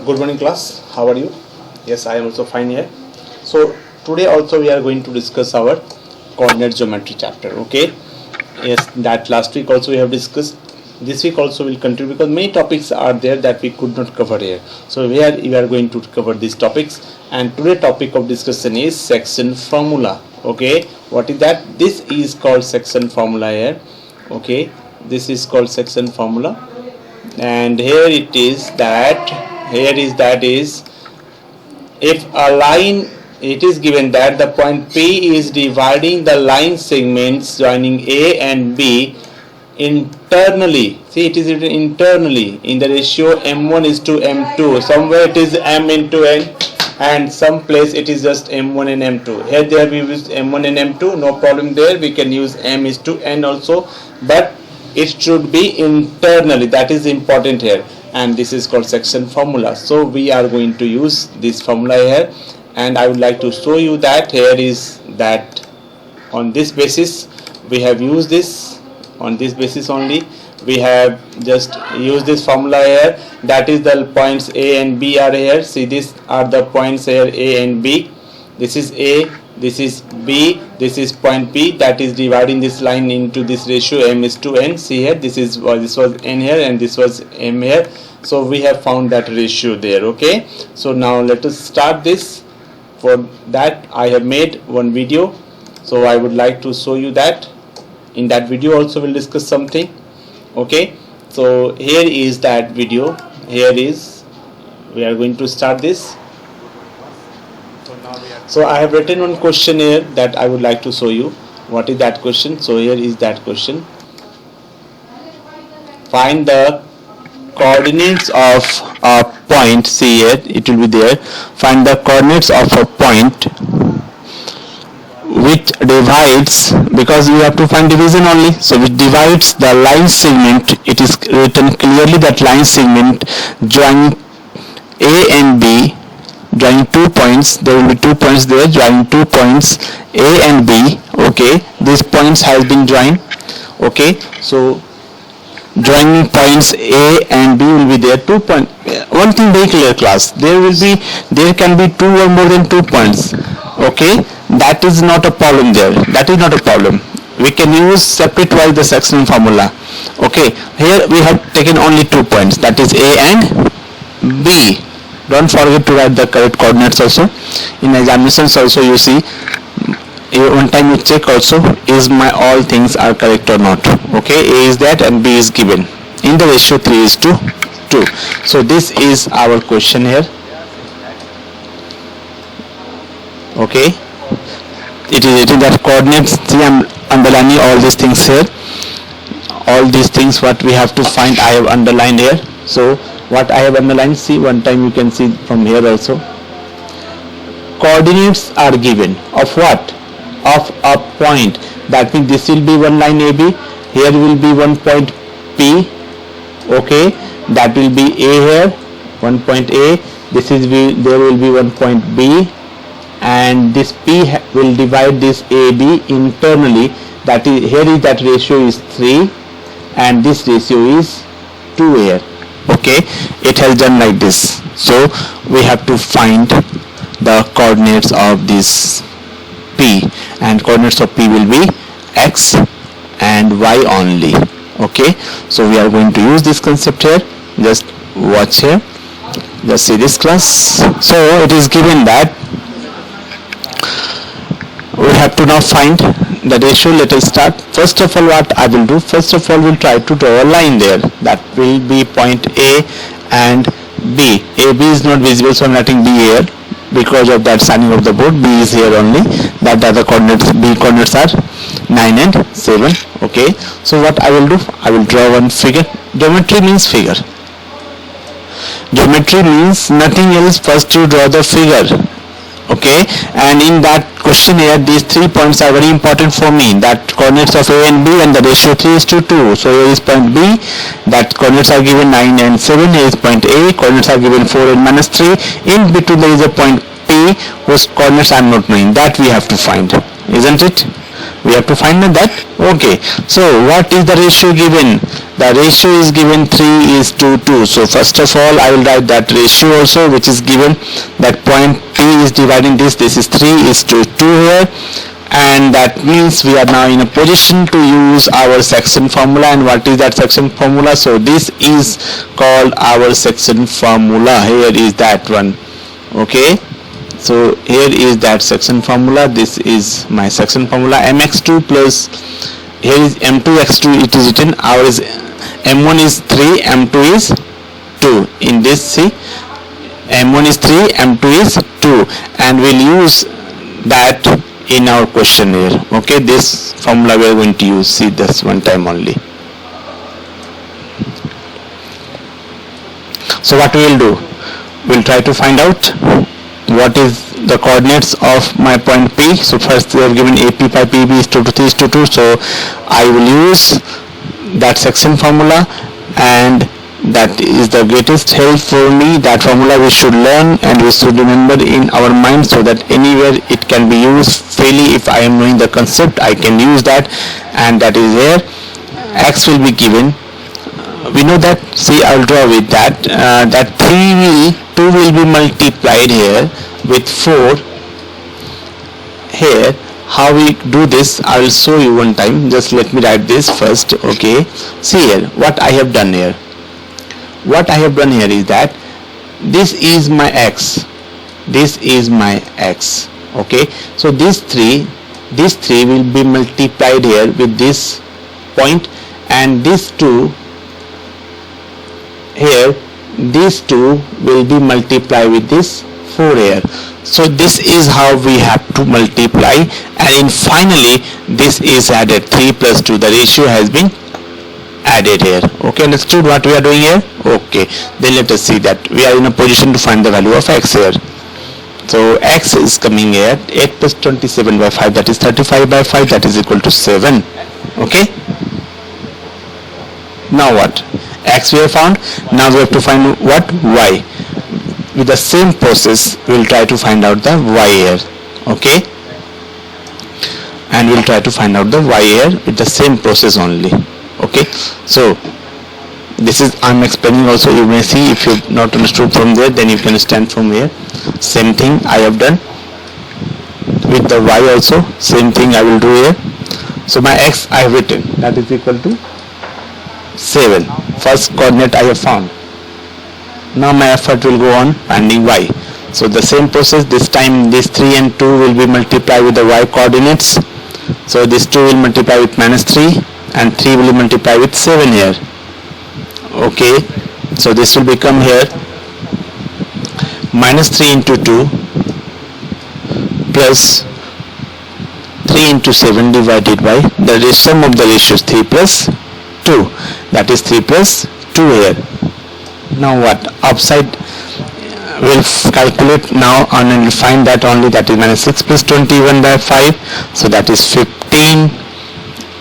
Good morning class, how are you? Yes, I am also fine here. So today also we are going to discuss our coordinate geometry chapter, okay? Yes, that last week also we have discussed. This week also will continue because many topics are there that we could not cover here. So we are going to cover these topics, and today topic of discussion is section formula, okay? What is that? This is called section formula here, okay? This is called section formula, and here it is that if a line, it is given that the point P is dividing the line segments joining A and B internally. See, it is written internally in the ratio M1 is to M2. Somewhere it is M into N, and some place it is just M1 and M2. Here they have used M1 and M2, no problem there. We can use M is to N also, but it should be internally. That is important here, and this is called section formula. So we are going to use this formula here, and I would like to show you that here is that on this basis we have used this, on this basis only we have just used this formula here. That is the points A and B are here. See, these are the points here, A and B. This is A, this is B, this is point P, that is dividing this line into this ratio M is to N. See here, this was N here and this was M here. So we have found that ratio there, okay? So now let us start this. For that I have made one video, so I would like to show you that. In that video also we'll discuss something, okay? So here is that video. Here is, we are going to start this. So I have written one question here that I would like to show you. What is that question? So here is that question. Find the coordinates of a point. See here, it will be there. Find the coordinates of a point which divides, because you have to find division only, so which divides the line segment. It is written clearly that line segment joining A and B, joining 2 points. There will be 2 points there, joining 2 points A and B, okay? These points has been joined, okay? So joining points A and B will be there. 2 points. One thing very clear, class, there can be 2 or more than 2 points, okay? That is not a problem there. That is not a problem. We can use separate wise the section formula, okay? Here we have taken only 2 points, that is A and B. Don't forget to write the correct coordinates also. In examinations also you see, one time you check also, is my all things are correct or not, okay? A is that and B is given in the ratio 3 is to 2. So this is our question here, okay? It is written that coordinates. See, I am underlining all these things here. All these things what we have to find I have underlined here. So what I have underlined, see, one time you can see from here also. Coordinates are given of what? Of a point. That means this will be one line AB. Here will be one point P, okay? That will be A here, one point A. This is B. There will be one point B, and this P will divide this AB internally. That is, here is that ratio is 3 and this ratio is 2 here, okay? It has done like this. So we have to find the coordinates of this P, and coordinates of P will be X and Y only, okay? So we are going to use this concept here. Just watch here, just see this, class. So it is given that we have to now find the ratio. Let us start. First of all, what I will do, first of all we'll try to draw a line there. That will be point A and B. AB is not visible, so I am writing B here because of that signing of the board. B is here only. That are the coordinates. B coordinates are 9 and 7, okay? So what I will do, I will draw one figure. Geometry means figure. Geometry means nothing else. First you draw the figure, okay? And in that question here, these 3 points are very important for me. That coordinates of A and B, and the ratio 3 is to 2. So here is point B. That coordinates are given 9 and 7. Here is point A. Coordinates are given 4 and minus 3. In between there is a point P whose coordinates I am not knowing. That we have to find, isn't it? We have to find that. Okay, so what is the ratio given? The ratio is given 3:2. So first of all I will write that ratio also, which is given, that point P is dividing this is 3:2 here, and that means we are now in a position to use our section formula. And what is that section formula? So this is called our section formula. Here is that one. Okay, so here is that section formula. This is my section formula. mx2 plus, here is m2x2, it is written. Our is m1 is 3, m2 is 2. In this, see, m1 is 3, m2 is 2, and we'll use that in our question here. Okay, this formula we are going to use. See this one time only. So what we will do, we'll try to find out what is the coordinates of my point P. So first they have given AP by PB is 2:3:2. So I will use that section formula, and that is the greatest help for me. That formula we should learn and we should remember in our mind, so that anywhere it can be used freely. If I am knowing the concept, I can use that, and that is here. X will be given. We know that. See, I will draw with that. That 2 will be multiplied here with 4 here. How we do this, I will show you one time. Just let me write this first. Okay, see here what I have done here. What I have done here is that this is my x, this is my x. Okay, so these three will be multiplied here with this point, and these two here, these two will be multiplied with this 4 here. So this is how we have to multiply, and in finally this is added. 3 plus 2, the ratio has been added here. Okay, understood what we are doing here? Okay, then let us see that we are in a position to find the value of x here. So x is coming here, 8 plus 27 by 5, that is 35 by 5, that is equal to 7. Okay, now what? X we have found. Now we have to find what? Y. With the same process we will try to find out the y here. Okay, and we will try to find out the y here with the same process only. Okay, so this is I'm explaining also. You may see, if you not understood from there, then you can stand from here. Same thing I have done with the y also. Same thing I will do here. So my x I have written, that is equal to 7. First coordinate I have found. Now my effort will go on finding y. So the same process, this time this 3 and 2 will be multiplied with the y coordinates. So this 2 will multiply with -3 and 3 will multiply with 7 here. Okay, so this will become here -3 into 2 plus 3 into 7 divided by the sum of the ratios 3 plus 2, that is 3 plus 2 here. Now what? Upside we'll calculate now and we'll find that only, that is -6 plus 21 by 5, so that is 15.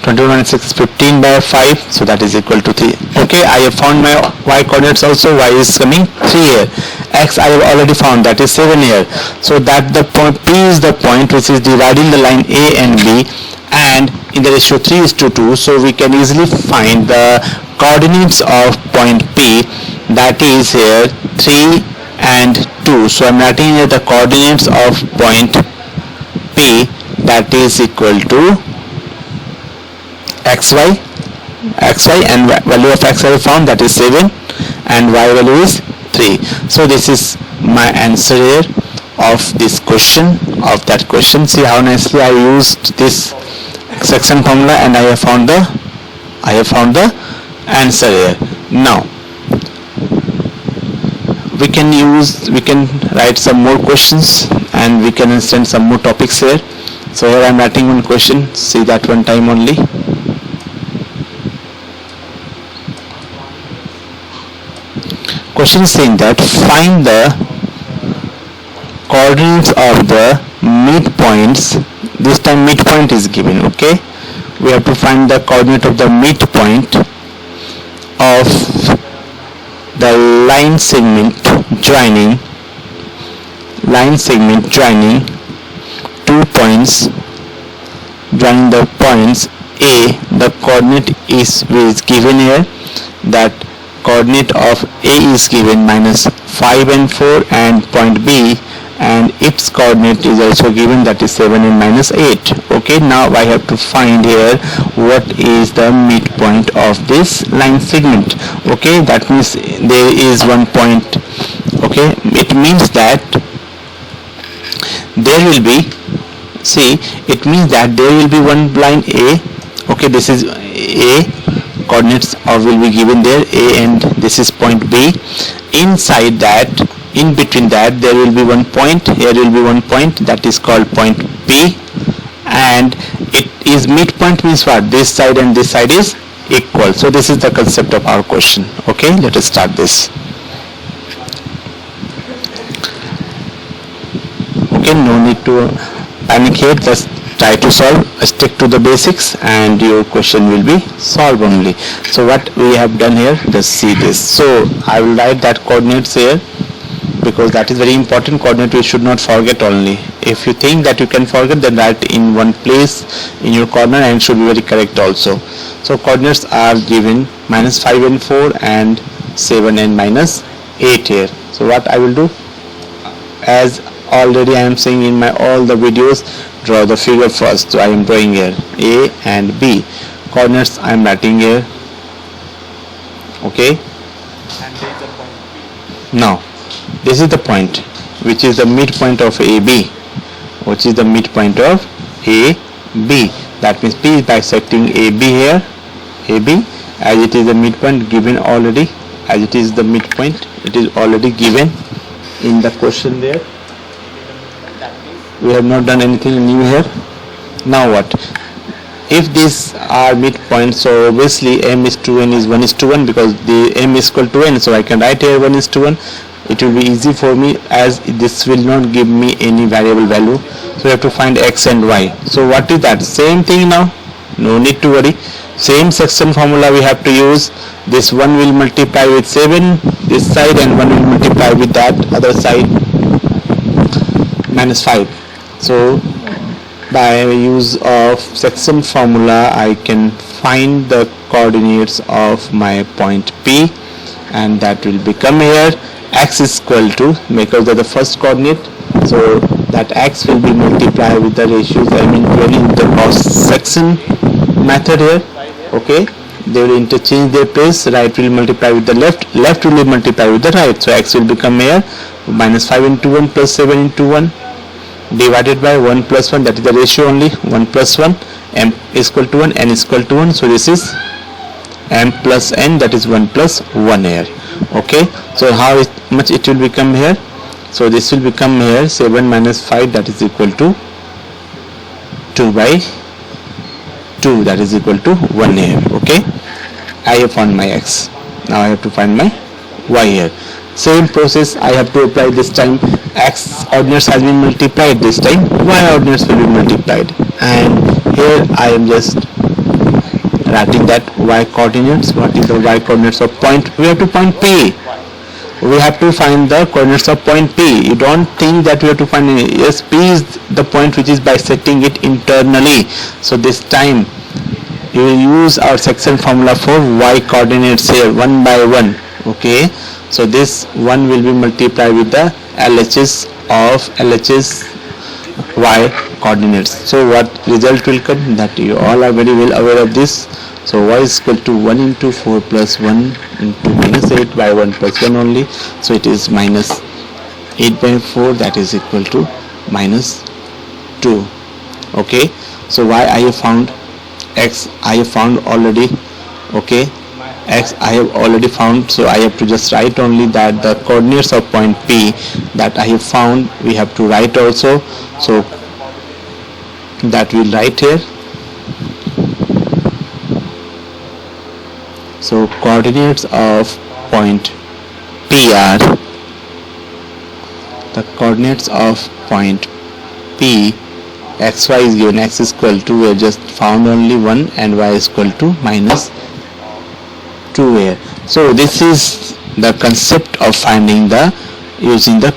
21 minus 6 is 15 by 5, so that is equal to 3. Okay, I have found my y coordinates also. Y is coming 3 here. X I have already found, that is 7 here. So that the point P is the point which is dividing the line A and B, and in the ratio 3:2, so we can easily find the coordinates of point P, that is here 3 and 2. So I am writing here the coordinates of point P, that is equal to xy, and value of x I have found, that is 7, and y value is 3. So this is my answer here of this question, of that question. See how nicely I used this section formula, and I have found the answer here. Now we can write some more questions, and we can understand some more topics here. So here I am writing one question. See that one time only. Question is saying that find the coordinates of the midpoints. This time midpoint is given. Okay, we have to find the coordinate of the midpoint of the line segment joining 2 points joining the points A, the coordinate is given here. That coordinate of A is given minus 5 and 4, and point B, and its coordinate is also given, that is 7 and minus 8. Okay, now I have to find here what is the midpoint of this line segment. Okay, that means there is one point. Okay, it means that there will be, see, it means that there will be one line A. Okay, this is A, coordinates will be given there, A, and this is point B. Inside that, in between that, there will be one point. Here will be one point, that is called point P, and it is midpoint means what? This side and this side is equal. So this is the concept of our question. Okay, let us start this. Okay, no need to panic here, just try to solve, stick to the basics, and your question will be solved only. So what we have done here, just see this. So I will write that coordinates here, because that is very important. Coordinate we should not forget only. If you think that you can forget, then write in one place in your corner, and it should be very correct also. So coordinates are given minus 5 and 4 and 7 and minus 8 here. So what I will do, as already I am saying in my all the videos, draw the figure first. So I am drawing here A and B. Coordinates I am writing here. Okay, and there is a point B. Now this is the point which is the midpoint of AB, which is the midpoint of AB. That means P is bisecting AB here, AB, as it is the midpoint given already, as it is the midpoint, it is already given in the question there. We have not done anything new here. Now what? If these are midpoints, so obviously m is to n is 1 is to 1, because the m is equal to n, so I can write here 1 is to 1. It will be easy for me, as this will not give me any variable value. So we have to find x and y. So what is that? Same thing now, no need to worry. Same section formula we have to use. This 1 will multiply with 7 this side, and 1 will multiply with that other side, minus 5. So by use of section formula, I can find the coordinates of my point P, and that will become here x is equal to, because of the first coordinate, so that x will be multiplied with the ratios, I mean 12 in the cross section method here. Okay, they will interchange their place. Right will multiply with the left, left will multiply with the right. So x will become here minus 5 into 1 plus 7 into 1 divided by 1 plus 1, that is the ratio only, 1 plus 1, m is equal to 1, n is equal to 1, so this is m plus n, that is 1 plus 1 here. Okay, so how much it will become here? So this will become here 7 minus 5, that is equal to 2 by 2, that is equal to 1 here. Okay, I have found my x. Now I have to find my y here. Same process I have to apply this time. X ordinates has been multiplied this time, y ordinates will be multiplied, and here I am just writing that y coordinates. What is the y coordinates of point? We have to point P. We have to find the coordinates of point P. You don't think that we have to find any. Yes, P is the point which is bisecting it internally. So this time you will use our section formula for y coordinates here, one by one. Okay, so this one will be multiplied with the LHS of LHS y coordinates. So what result will come? That you all are very well aware of this. So y is equal to 1 into 4 plus 1 into minus 8 by 1 plus 1 only. So it is minus 8 by 4, that is equal to minus 2. Okay, so y I have found, x I have found already. Okay, x I have already found, so I have to just write only that the coordinates of point P that I have found we have to write also. So that we'll write here. So coordinates of point P are, the coordinates of point P, xy is given, x is equal to, we have just found only 1, and y is equal to minus 2 here. So this is the concept of finding the using the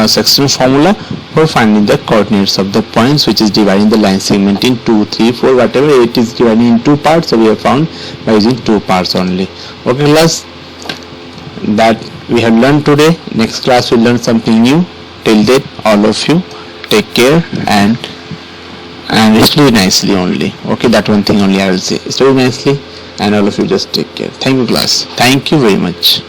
sectional formula for finding the coordinates of the points which is dividing the line segment in 2, 3, 4, whatever it is divided in 2 parts. So we have found by using 2 parts only. Okay class, that we have learned today. Next class we'll learn something new. Till then, all of you take care and study nicely only. Okay, that one thing only I will say. Study nicely and all of you just take care. Thank you class. Thank you very much.